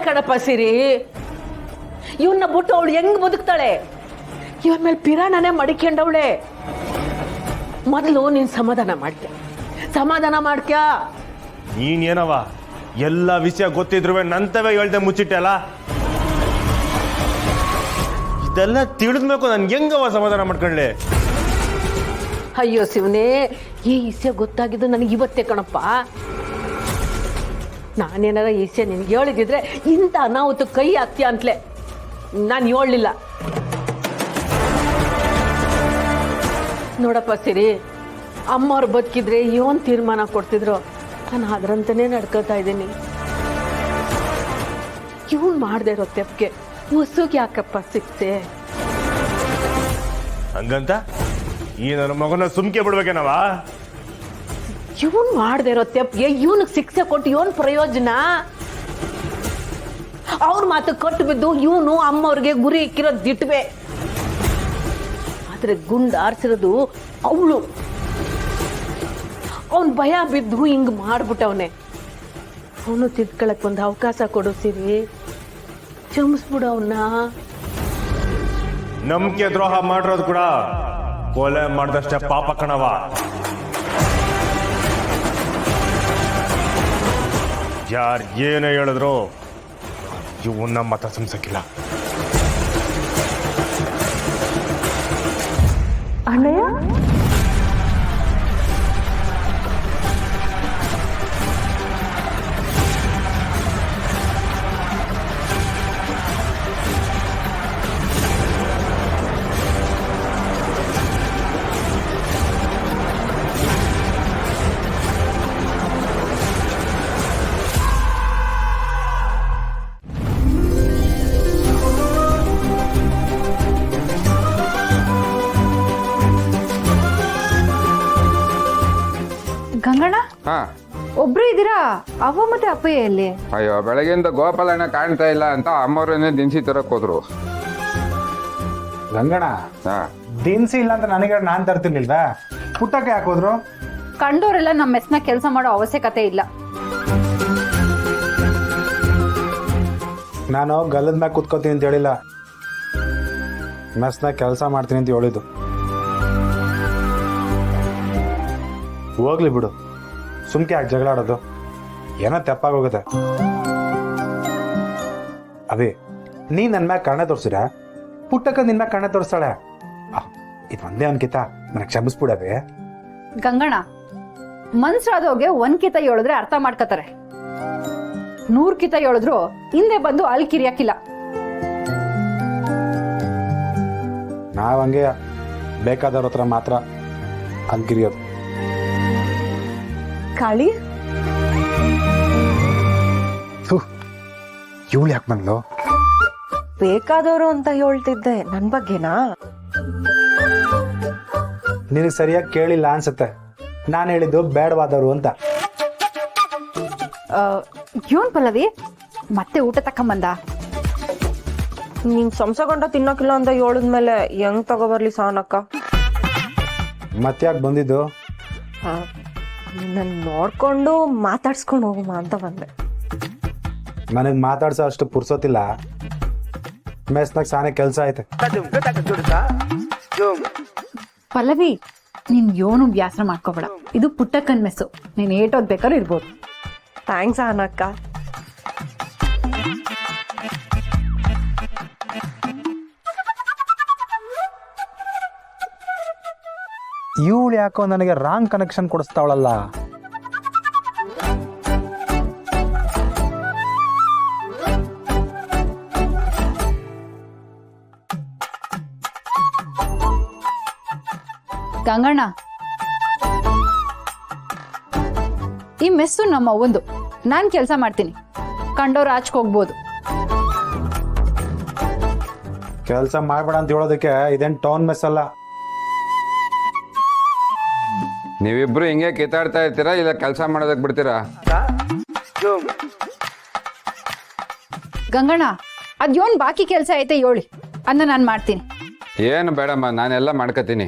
ಕಣಪ್ಪ ಸಿರಿ. ಇವನ್ನ ಬಿಟ್ಟು ಅವಳು ಹೆಂಗ್ ಬದುಕ್ತಾಳೆ? ಇವನ್ ಮೇಲೆ ಪಿರಾಣನೆ ಮಡಿಕೊಂಡವಳೆ. ಮೊದಲು ನೀನ್ ಸಮಾಧಾನ ಮಾಡ್ಕ್ಯಾ. ನೀನೇನವ ಎಲ್ಲ ವಿಷಯ ಗೊತ್ತಿದ್ರು ನಂತವೇ ಹೇಳ್ದೆ ಮುಚ್ಚಿಟ್ಟೆ ಅಲ್ಲ. ಇದೆಲ್ಲ ತಿಳಿದ್ಬೇಕು ನನ್ಗೆ ಹೆಂಗವ ಸಮಾಧಾನ ಮಾಡ್ಕೊಳ್ಳಿ. ಅಯ್ಯೋ ಶಿವನೇ, ಈ ವಿಷಯ ಗೊತ್ತಾಗಿದ್ದು ನನಗೆ ಇವತ್ತೇ ಕಣಪ್ಪ. ನಾನೇನಾರ ಈ ವಿಷಯ ನಿನ್ಗೆ ಹೇಳಿದಿದ್ರೆ ಇಂಥ ಅನಾಹುತ ಕೈ ಹಾಕ್ತೀಯ ಅಂತಲೇ ನಾನು ಹೇಳಲಿಲ್ಲ. ನೋಡಪ್ಪ ಸಿರಿ, ಅಮ್ಮವ್ರು ಬದುಕಿದ್ರೆ ಏನು ತೀರ್ಮಾನ ಕೊಡ್ತಿದ್ರು ನಾನು ಅದರಂತನೇ ನಡ್ಕೋತಾ ಇದ್ದೀನಿ. ಇವನ್ ಮಾಡದೆ ಇರೋ ತೆಪ್ಗೆ ಹೊಸುಗೆ ಯಾಕಪ್ಪ ಶಿಕ್ಷೆ? ಹಂಗಂತ ಈ ನನ್ನ ಮಗನ ಸುಮ್ಕೆ ಬಿಡ್ಬೇಕೇನವ? ಇವನ್ ಮಾಡದೆ ಇರೋ ತೆಪ್ಗೆ ಇವನಿಗೆ ಶಿಕ್ಷೆ ಕೊಟ್ಟು ಇವನ್ ಪ್ರಯೋಜನ? ಅವ್ರ ಮಾತು ಕಟ್ಟು ಬಿದ್ದು ಇವನು ಅಮ್ಮವ್ರಿಗೆ ಗುರಿ ಇಕ್ಕಿರೋದು ದಿಟ್ವೆ. ಆದ್ರೆ ಗುಂಡು ಆರಿಸಿರೋದು ಅವಳು. ಅವನ್ ಭಯ ಬಿದ್ದು ಹಿಂಗ್ ಮಾಡ್ಬಿಟ್ಟವನೆ. ಅವನು ತಿದ್ಕೊಳಕ್ ಒಂದು ಅವಕಾಶ ಕೊಡು ಸಿರಿ, ಕ್ಷಮಿಸ್ಬಿಡು ಅವನ್ನ. ನಂಬಿಕೆ ದ್ರೋಹ ಮಾಡಿರೋದು ಕೂಡ ಕೊಲೆ ಮಾಡಿದಷ್ಟೇ ಪಾಪ ಕಣವ. ಯಾರು ಏನೇ ಹೇಳಿದ್ರು ಇವನ್ನ ಮತ ಸಂಸಕ್ಕಿಲ್ಲ. ಅಣ್ಣಯ್ಯ, ಗಂಗಣ್ಣ, ಹಾ ಒಬ್ರು ಇದ್ದೀರಾ? ಅವ್ವ ಮತ್ತೆ ಅಪ್ಪಯ್ಯ ಎಲ್ಲಿ? ಅಯ್ಯೋ, ಬೆಳಗ್ಗೆಯಿಂದ ಗೋಪಾಲಣ್ಣ ಕಾಣ್ತಾ ಇಲ್ಲ ಅಂತ ಅಮ್ಮವ್ರನ್ನೇ ದಿನಸಿ ತರಕ್ ಹೋದ್ರು. ಗಂಗಣ, ಹಾ ದಿನಸಿ ಇಲ್ಲ ಅಂತ ನನಗೆ ನಾನ್ ತರ್ತಿರ್ಲಿಲ್ವಾ? ಪುಟ್ಟಕ್ಕೆ ಹಾಕೋದ್ರು. ಕಂಡೋರೆಲ್ಲ ನಮ್ಮ ಮೆಸ್ನ ಕೆಲಸ ಮಾಡೋ ಅವಶ್ಯಕತೆ ಇಲ್ಲ. ನಾನು ಗಲ್ಲದ ಮ್ಯಾಗ ಕುತ್ಕೋತೀನಿ ಅಂತ ಹೇಳಿಲ್ಲ, ಮೆಸ್ನಾಗ ಕೆಲಸ ಮಾಡ್ತೀನಿ ಅಂತ ಹೇಳಿದ್ದು. ಹೋಗ್ಲಿ ಬಿಡು, ಸುಮ್ಕೆ ಯಾಕೆ ಜಗಳ ಆಡೋದು? ಏನೋ ತೆಪ್ಪಾಗೋಗುತ್ತೆ. ಅಭಿ, ನೀ ನನ್ನ ಮ್ಯಾಗ ಕಣ್ಣೆ ತೋರಿಸಿರ, ಪುಟ್ಟಕ್ಕ ನಿನ್ ಮ್ಯಾಗ ಕಣ್ಣೆ ತೋರಿಸ್ತಾಳೆ. ಇದು ಒಂದೇ ಅನ್ಕಿತ ನನಗೆ ಕ್ಷಮಿಸ್ಬಿಡವೆ. ಗಂಗಣ್ಣ, ಮನ್ಸಾದೋಗೆ ಒಂದ್ ಕಿತ ಹೇಳಿದ್ರೆ ಅರ್ಥ ಮಾಡ್ಕತಾರೆ. 100 ಕಿತ ಹೇಳಿದ್ರು ಹಿಂದೆ ಬಂದು ಅಲ್ಲಿ ಕಿರಿಯಾಕಿಲ್ಲ. ನಾವ್ ಹಂಗೆ ಬೇಕಾದವ್ರ ಹತ್ರ ಮಾತ್ರ ಅಲ್ಗಿರಿಯೋದು. ಕಾಳಿ, ಇವಳು ಯಾಕೆ ಬಂದ್ಲು? ಬೇಕಾದವರು ಅಂತ ಹೇಳ್ತಿದ್ದೆ, ನನ್ ಬಗ್ಗೆನಾ? ನಿನಗೆ ಸರಿಯಾಗಿ ಕೇಳಿಲ್ಲ ಅನ್ಸುತ್ತೆ. ನಾನು ಹೇಳಿದ್ದು ಬೇಡವಾದವರು ಅಂತ. ಇವನ್ ಪಲ್ಲವಿ ಮತ್ತೆ ಊಟ ತಕ್ಕಂಬಂದ. ನೀನ್ ಸಂಸಗೊಂಡ ತಿನ್ನೋಕಿಲ್ಲ ಅಂತ ಹೇಳಿದ್ಮೇಲೆ ಹೆಂಗ್ ತಗೋಬರ್ಲಿ ಸಾನಕ್ಕ? ಮತ್ತ್ಯಾಕೆ ಬಂದಿದ್ದು? ನನ್ ನೋಡ್ಕೊಂಡು ಮಾತಾಡ್ಸ್ಕೊಂಡು ಹೋಗುಮ ಅಂತ ಬಂದೆ. ನನಗೆ ಮಾತಾಡ್ಸೋ ಅಷ್ಟು ಪುರ್ಸೋತಿಲ್ಲ. ಮೆಸ್ನಾಗ ಸಾನೆ ಕೆಲಸ ಐತೆ. ಪಲ್ಲವಿ, ನೀನ್ ಯೋನು ಬ್ಯಾಸರ ಮಾಡ್ಕೋಬೇಡ. ಇದು ಪುಟ್ಟಕ್ಕನ್ ಮೆಸ್ಸು, ನೀನ್ ಏಟೋದ್ ಬೇಕಾದ್ರೂ ಇರ್ಬೋದು. ಥ್ಯಾಂಕ್ಸ್ ಅನಕ್ಕ. ಇವಳು ಯಾಕೋ ನನಗೆ ರಾಂಗ್ ಕನೆಕ್ಷನ್ ಕೊಡಿಸ್ತಾವಳಲ್ಲ. ಗಂಗಣ್ಣ, ಈ ಮೆಸ್ಸು ನಮ್ಮ ಅವ್ವಂದು. ನಾನ್ ಕೆಲಸ ಮಾಡ್ತೀನಿ, ಕಂಡೋರು ಆಚೆಗೆ ಹೋಗ್ಬೋದು. ಕೆಲಸ ಮಾಡ್ಬೇಡ ಅಂತ ಹೇಳೋದಕ್ಕೆ ಇದೇನು ಟೌನ್ ಮೆಸ್ ಅಲ್ಲ. ನೀವಿಬ್ರು ಹಿಂಗೆ ಕಿತ್ತಾಡ್ತಾ ಇರ್ತೀರಾ ಇಲ್ಲ ಕೆಲಸ ಮಾಡೋದಕ್ ಬಿಡ್ತೀರಾ? ಗಂಗಣ್ಣ, ಅದ್ಯೋನ್ ಬಾಕಿ ಕೆಲಸ ಐತೆ ಹೇಳಿ, ಅದನ್ನ ನಾನು ಮಾಡ್ತೀನಿ. ಏನು ಬೇಡಮ್ಮ, ನಾನೆಲ್ಲ ಮಾಡ್ಕೋತೀನಿ.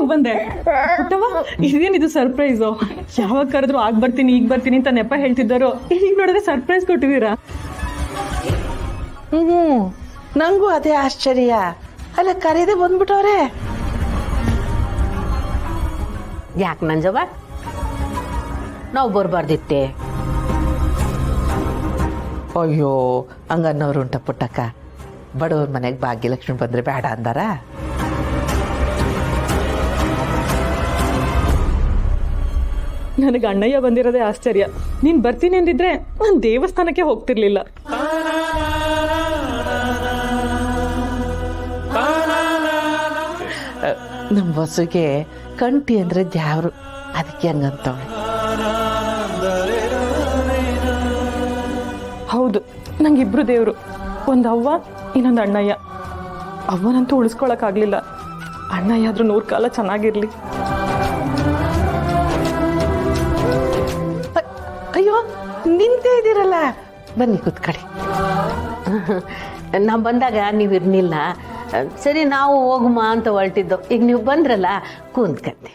ಹೋಗಿ ಬಂದೆ. ಪುಟ್ಟವ್ವ, ಇದೇನಿದು ಸರ್ಪ್ರೈಸು? ಯಾವಾಗ ಕರೆದ್ರು ಆಗ ಬರ್ತೀನಿ ಈಗ ಬರ್ತೀನಿ ಅಂತ ನೆಪ ಹೇಳ್ತಿದ್ದಾರೋ, ಈಗ ನೋಡಿದ್ರೆ ಸರ್ಪ್ರೈಸ್ ಕೊಟ್ಟಿದ್ದೀರಾ. ನಂಗೂ ಅದೇ ಆಶ್ಚರ್ಯ. ಅಲ್ಲ, ಕರೀದೆ ಬಂದ್ಬಿಟ್ಟವ್ರೆ. ಯಾಕೆ ನಂಜವ್ವ, ನಾವು ಬರಬಾರ್ದಿತ್ತೆ? ಅಯ್ಯೋ, ಹಂಗನ್ನೋರು ಉಂಟ ಪುಟ್ಟಕ್ಕ. ಬಡವ್ರ ಮನೆಗೆ ಭಾಗ್ಯಲಕ್ಷ್ಮಿ ಬಂದ್ರೆ ಬೇಡ ಅಂದಾರ? ನನಗೆ ಅಣ್ಣಯ್ಯ ಬಂದಿರೋದೇ ಆಶ್ಚರ್ಯ. ನೀನ್ ಬರ್ತೀನಿ ಅಂದಿದ್ರೆ ನಾನು ದೇವಸ್ಥಾನಕ್ಕೆ ಹೋಗ್ತಿರ್ಲಿಲ್ಲ. ನಮ್ಮ ಬಸ್ಸುಗೆ ಕಂಟಿ ಅಂದ್ರೆ ದ್ಯಾವ್ರು, ಅದಕ್ಕೆ ಹಂಗಂತವಳೆ. ಹೌದು, ನಂಗಿಬ್ರು ದೇವ್ರು. ಒಂದು ಅವ್ವ, ಇನ್ನೊಂದು ಅಣ್ಣಯ್ಯ. ಅವ್ವನಂತೂ ಉಳಿಸ್ಕೊಳಕ್ಕಾಗ್ಲಿಲ್ಲ. ಅಣ್ಣಯ್ಯ ಆದ್ರೂ 100 ಕಾಲ ಚೆನ್ನಾಗಿರ್ಲಿ. ಅಯ್ಯೋ, ನಿಂತೇ ಇದ್ದೀರಲ್ಲ, ಬನ್ನಿ ಕೂತ್ಕಡೆ. ನಾವು ಬಂದಾಗ ನೀವು ಇರ್ಲಿಲ್ಲ. ಸರಿ, ನಾವು ಹೋಗುಮ ಅಂತ ಹೊರಟಿದ್ದು. ಈಗ ನೀವು ಬಂದ್ರಲ್ಲ, ಕೂತ್ಕಂತೆ.